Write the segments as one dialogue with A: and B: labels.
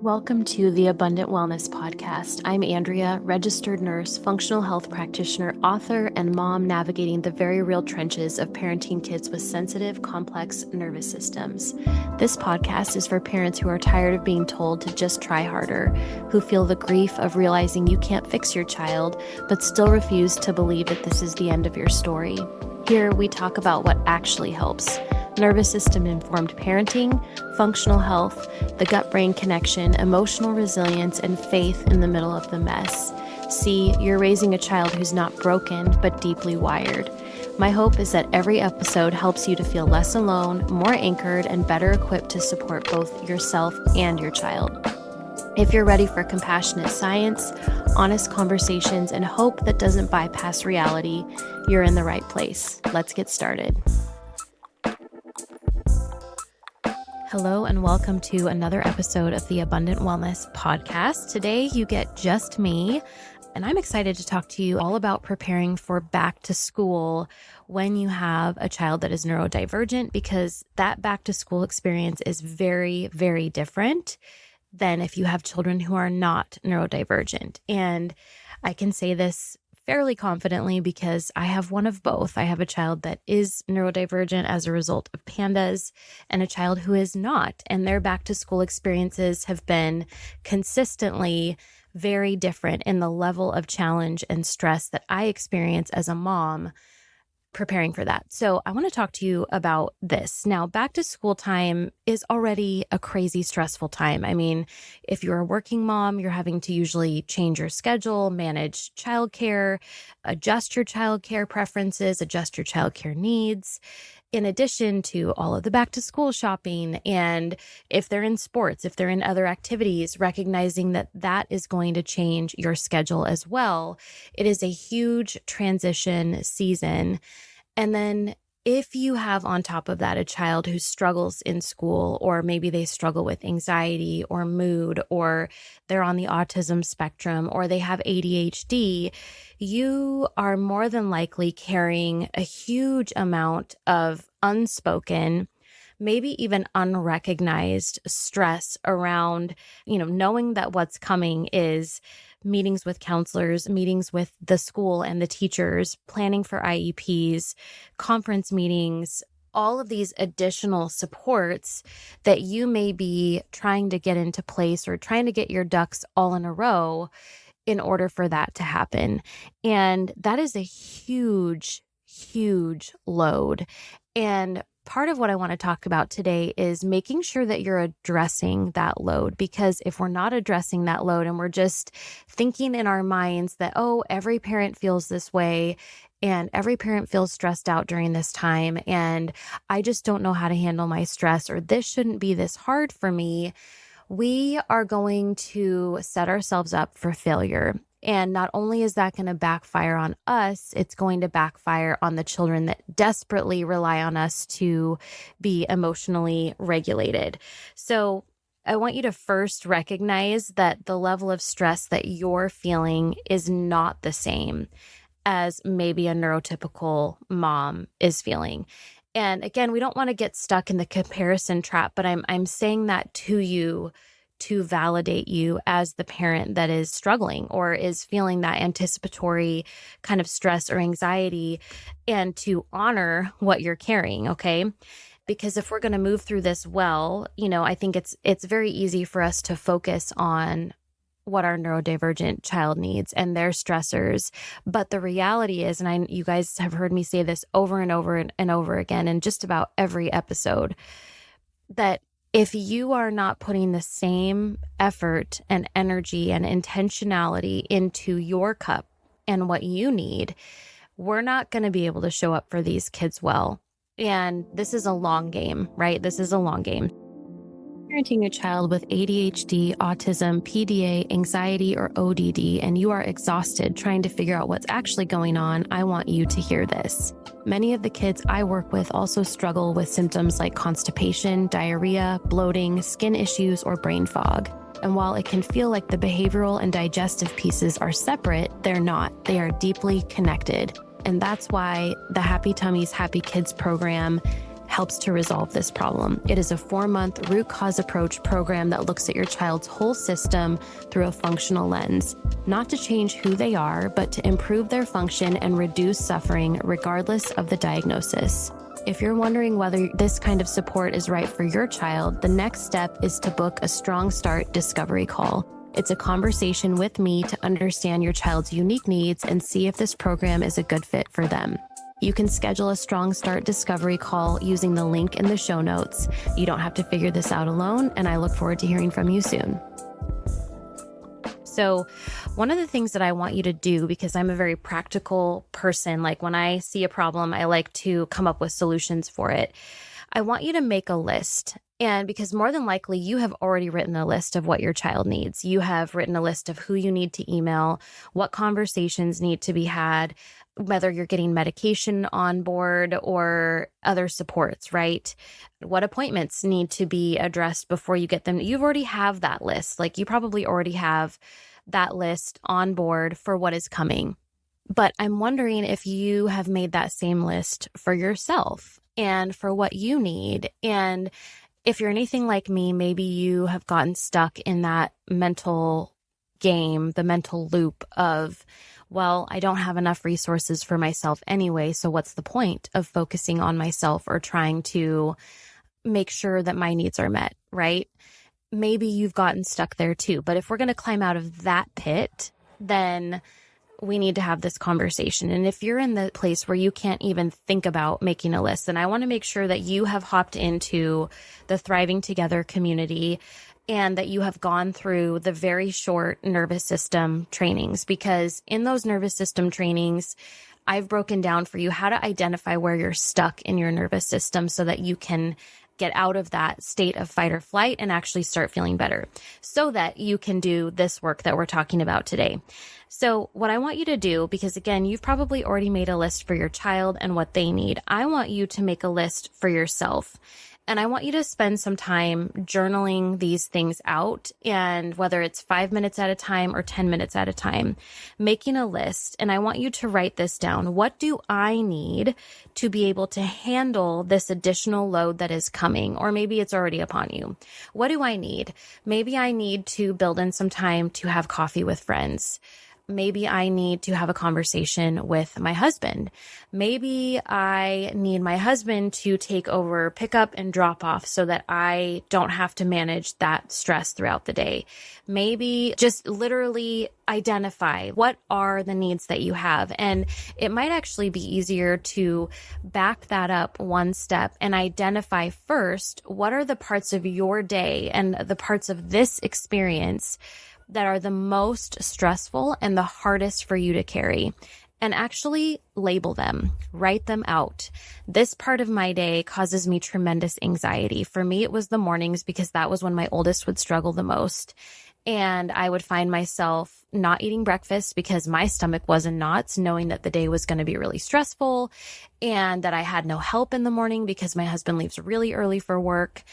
A: Welcome to the Abundant Wellness Podcast. I'm Andrea, registered nurse, functional health practitioner, author, and mom navigating the very real trenches of parenting kids with sensitive, complex nervous systems. This podcast is for parents who are tired of being told to just try harder, who feel the grief of realizing you can't fix your child, but still refuse to believe that this is the end of your story. Here, we talk about what actually helps: nervous system-informed parenting, functional health, the gut-brain connection, emotional resilience, and faith in the middle of the mess. See, you're raising a child who's not broken, but deeply wired. My hope is that every episode helps you to feel less alone, more anchored, and better equipped to support both yourself and your child. If you're ready for compassionate science, honest conversations, and hope that doesn't bypass reality, you're in the right place. Let's get started. Hello and welcome to another episode of the Abundant Wellness Podcast. Today you get just me, and I'm excited to talk to you all about preparing for back to school when you have a child that is neurodivergent, because that back to school experience is very, very different than if you have children who are not neurodivergent. And I can say this fairly confidently because I have one of both. I have a child that is neurodivergent as a result of PANDAS and a child who is not. And their back to school experiences have been consistently very different in the level of challenge and stress that I experience as a mom preparing for that. So I want to talk to you about this. Now, back to school time is already a crazy stressful time. I mean, if you're a working mom, you're having to usually change your schedule, manage childcare, adjust your childcare preferences, adjust your childcare needs, in addition to all of the back to school shopping. And if they're in sports, if they're in other activities, recognizing that that is going to change your schedule as well. It is a huge transition season. And then if you have on top of that a child who struggles in school, or maybe they struggle with anxiety or mood, or they're on the autism spectrum, or they have ADHD, you are more than likely carrying a huge amount of unspoken, maybe even unrecognized stress around, knowing that what's coming is meetings with counselors, meetings with the school and the teachers, planning for IEPs, conference meetings, all of these additional supports that you may be trying to get into place or trying to get your ducks all in a row in order for that to happen. And that is a huge, huge load. And part of what I want to talk about today is making sure that you're addressing that load, because if we're not addressing that load and we're just thinking in our minds that, oh, every parent feels this way and every parent feels stressed out during this time and I just don't know how to handle my stress, or this shouldn't be this hard for me, we are going to set ourselves up for failure. And not only is that going to backfire on us, it's going to backfire on the children that desperately rely on us to be emotionally regulated. So I want you to first recognize that the level of stress that you're feeling is not the same as maybe a neurotypical mom is feeling. And again, we don't want to get stuck in the comparison trap, but I'm saying that to you to validate you as the parent that is struggling or is feeling that anticipatory kind of stress or anxiety, and to honor what you're carrying, okay? Because if we're going to move through this well, I think it's very easy for us to focus on what our neurodivergent child needs and their stressors. But the reality is, and you guys have heard me say this over and over and over again in just about every episode, that if you are not putting the same effort and energy and intentionality into your cup and what you need, we're not going to be able to show up for these kids well. And this is a long game, right? This is a long game. Parenting a child with ADHD, autism, PDA, anxiety, or ODD, and you are exhausted trying to figure out what's actually going on, I want you to hear this. Many of the kids I work with also struggle with symptoms like constipation, diarrhea, bloating, skin issues, or brain fog. And while it can feel like the behavioral and digestive pieces are separate, they're not. They are deeply connected. And that's why the Happy Tummies, Happy Kids program helps to resolve this problem. It is a 4-month root cause approach program that looks at your child's whole system through a functional lens, not to change who they are, but to improve their function and reduce suffering regardless of the diagnosis. If you're wondering whether this kind of support is right for your child, the next step is to book a Strong Start discovery call. It's a conversation with me to understand your child's unique needs and see if this program is a good fit for them. You can schedule a Strong Start discovery call using the link in the show notes. You don't have to figure this out alone, and I look forward to hearing from you soon. So one of the things that I want you to do, because I'm a very practical person, like when I see a problem, I like to come up with solutions for it. I want you to make a list. And because more than likely you have already written a list of what your child needs. You have written a list of who you need to email, what conversations need to be had, whether you're getting medication on board or other supports, right? What appointments need to be addressed before you get them. You already have that list. Like you probably already have that list on board for what is coming. But I'm wondering if you have made that same list for yourself and for what you need. And if you're anything like me, maybe you have gotten stuck in that mental game, the mental loop of, well, I don't have enough resources for myself anyway, so what's the point of focusing on myself or trying to make sure that my needs are met, right? Maybe you've gotten stuck there too. But if we're going to climb out of that pit, then we need to have this conversation. And if you're in the place where you can't even think about making a list, then I want to make sure that you have hopped into the Thriving Together community and that you have gone through the very short nervous system trainings, because in those nervous system trainings, I've broken down for you how to identify where you're stuck in your nervous system so that you can get out of that state of fight or flight and actually start feeling better so that you can do this work that we're talking about today. So what I want you to do, because again, you've probably already made a list for your child and what they need. I want you to make a list for yourself. And I want you to spend some time journaling these things out, and whether it's 5 minutes at a time or 10 minutes at a time, making a list. And I want you to write this down. What do I need to be able to handle this additional load that is coming? Or maybe it's already upon you. What do I need? Maybe I need to build in some time to have coffee with friends. Maybe I need to have a conversation with my husband. Maybe I need my husband to take over pickup and drop off so that I don't have to manage that stress throughout the day. Maybe just literally identify what are the needs that you have. And it might actually be easier to back that up one step and identify first, what are the parts of your day and the parts of this experience that are the most stressful and the hardest for you to carry, and actually label them, write them out. This part of my day causes me tremendous anxiety. For me, it was the mornings because that was when my oldest would struggle the most. And I would find myself not eating breakfast because my stomach was in knots, knowing that the day was going to be really stressful and that I had no help in the morning because my husband leaves really early for work.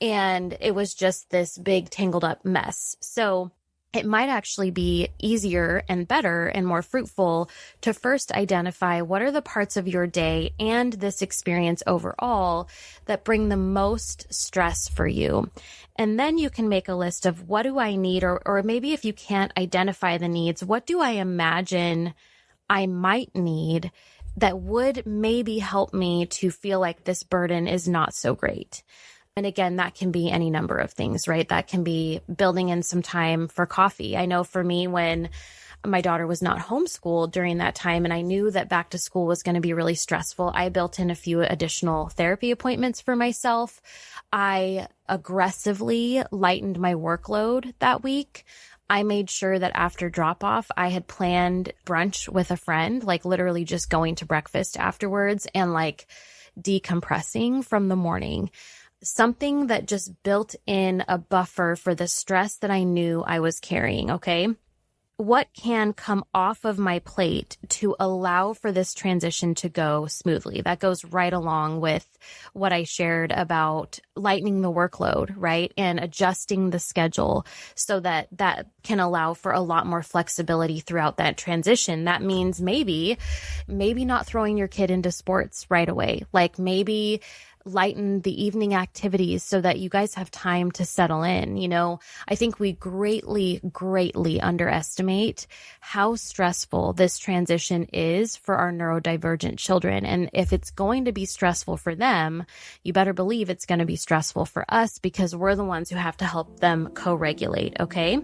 A: And it was just this big tangled up mess. So it might actually be easier and better and more fruitful to first identify what are the parts of your day and this experience overall that bring the most stress for you. And then you can make a list of what do I need, or maybe if you can't identify the needs, what do I imagine I might need that would maybe help me to feel like this burden is not so great. And again, that can be any number of things, right? That can be building in some time for coffee. I know for me, when my daughter was not homeschooled during that time, and I knew that back to school was going to be really stressful, I built in a few additional therapy appointments for myself. I aggressively lightened my workload that week. I made sure that after drop off, I had planned brunch with a friend, like literally just going to breakfast afterwards and like decompressing from the morning. Something that just built in a buffer for the stress that I knew I was carrying, okay? What can come off of my plate to allow for this transition to go smoothly? That goes right along with what I shared about lightening the workload, right? And adjusting the schedule so that that can allow for a lot more flexibility throughout that transition. That means maybe not throwing your kid into sports right away. Like maybe lighten the evening activities so that you guys have time to settle in. I think we greatly, greatly underestimate how stressful this transition is for our neurodivergent children. And if it's going to be stressful for them, you better believe it's going to be stressful for us because we're the ones who have to help them co-regulate, okay?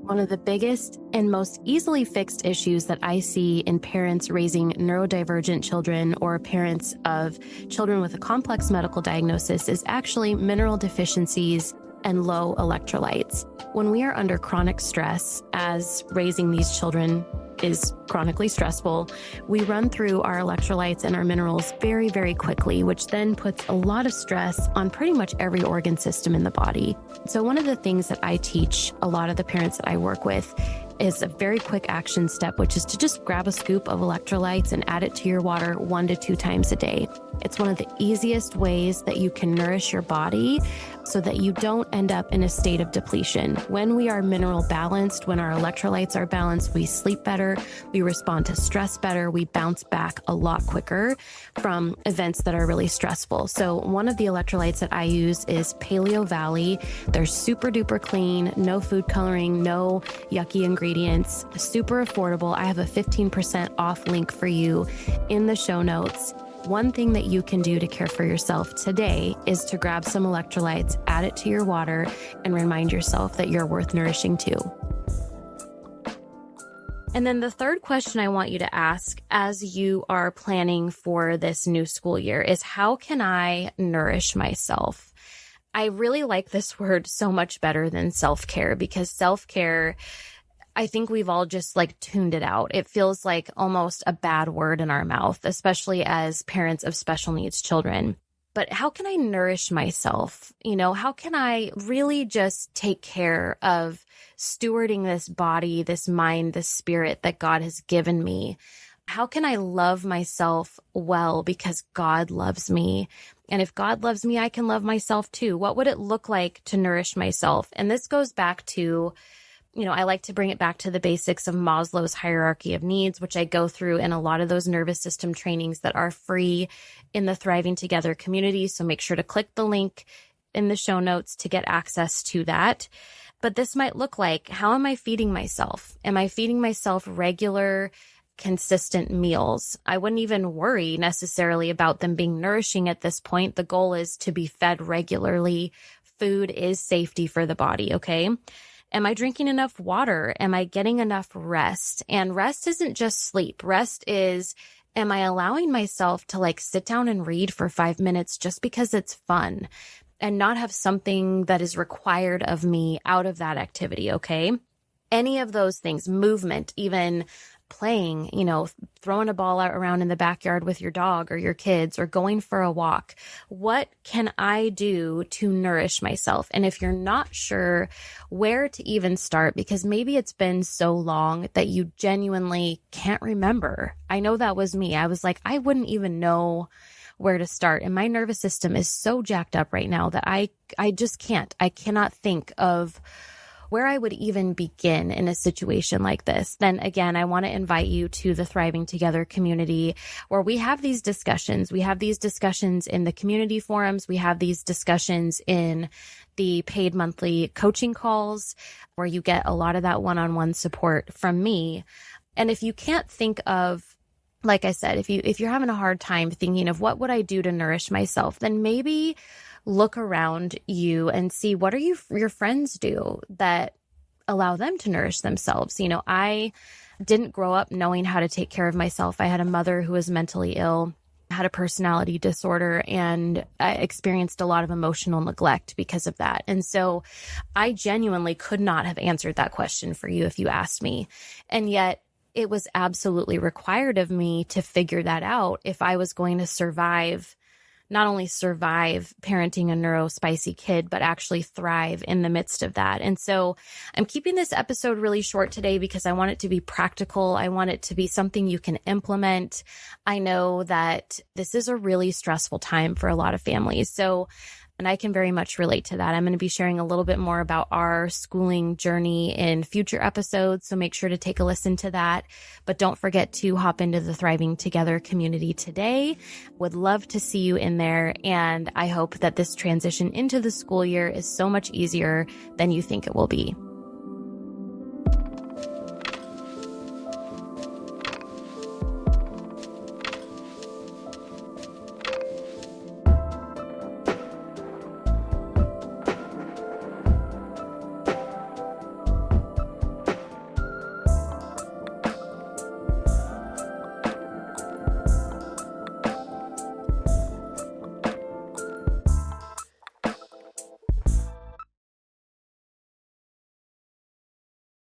A: One of the biggest and most easily fixed issues that I see in parents raising neurodivergent children or parents of children with a complex medical diagnosis is actually mineral deficiencies and low electrolytes. When we are under chronic stress, as raising these children is chronically stressful, we run through our electrolytes and our minerals very, very quickly, which then puts a lot of stress on pretty much every organ system in the body. So one of the things that I teach a lot of the parents that I work with is a very quick action step, which is to just grab a scoop of electrolytes and add it to your water 1 to 2 times a day. It's one of the easiest ways that you can nourish your body so that you don't end up in a state of depletion. When we are mineral balanced, when our electrolytes are balanced, we sleep better, we respond to stress better, we bounce back a lot quicker from events that are really stressful. So one of the electrolytes that I use is Paleo Valley. They're super duper clean, no food coloring, no yucky ingredients, super affordable. I have a 15% off link for you in the show notes. One thing that you can do to care for yourself today is to grab some electrolytes, add it to your water, and remind yourself that you're worth nourishing too. And then the third question I want you to ask as you are planning for this new school year is, how can I nourish myself? I really like this word so much better than self-care, because self-care, I think we've all just tuned it out. It feels like almost a bad word in our mouth, especially as parents of special needs children. But how can I nourish myself? How can I really just take care of stewarding this body, this mind, this spirit that God has given me? How can I love myself well because God loves me? And if God loves me, I can love myself too. What would it look like to nourish myself? And this goes back to, I like to bring it back to the basics of Maslow's hierarchy of needs, which I go through in a lot of those nervous system trainings that are free in the Thriving Together community. So make sure to click the link in the show notes to get access to that. But this might look like, how am I feeding myself? Am I feeding myself regular, consistent meals? I wouldn't even worry necessarily about them being nourishing at this point. The goal is to be fed regularly. Food is safety for the body, okay? Am I drinking enough water? Am I getting enough rest? And rest isn't just sleep. Rest is, am I allowing myself to sit down and read for 5 minutes just because it's fun and not have something that is required of me out of that activity, okay? Any of those things, movement, even playing, throwing a ball out around in the backyard with your dog or your kids, or going for a walk. What can I do to nourish myself? And if you're not sure where to even start, because maybe it's been so long that you genuinely can't remember. I know that was me. I was I wouldn't even know where to start. And my nervous system is so jacked up right now that I just can't. I cannot think of where I would even begin in a situation like this. Then again, I want to invite you to the Thriving Together community, where we have these discussions. We have these discussions in the community forums. We have these discussions in the paid monthly coaching calls, where you get a lot of that one-on-one support from me. And if you can't think of, like I said, if you're having a hard time thinking of what would I do to nourish myself, then maybe look around you and see, what are your friends do that allow them to nourish themselves? I didn't grow up knowing how to take care of myself. I had a mother who was mentally ill, had a personality disorder, and I experienced a lot of emotional neglect because of that. And so I genuinely could not have answered that question for you if you asked me. And yet it was absolutely required of me to figure that out if I was going to not only survive parenting a neurospicy kid, but actually thrive in the midst of that. And so I'm keeping this episode really short today because I want it to be practical. I want it to be something you can implement. I know that this is a really stressful time for a lot of families. So And I can very much relate to that. I'm going to be sharing a little bit more about our schooling journey in future episodes, so make sure to take a listen to that. But don't forget to hop into the Thriving Together community today. Would love to see you in there. And I hope that this transition into the school year is so much easier than you think it will be.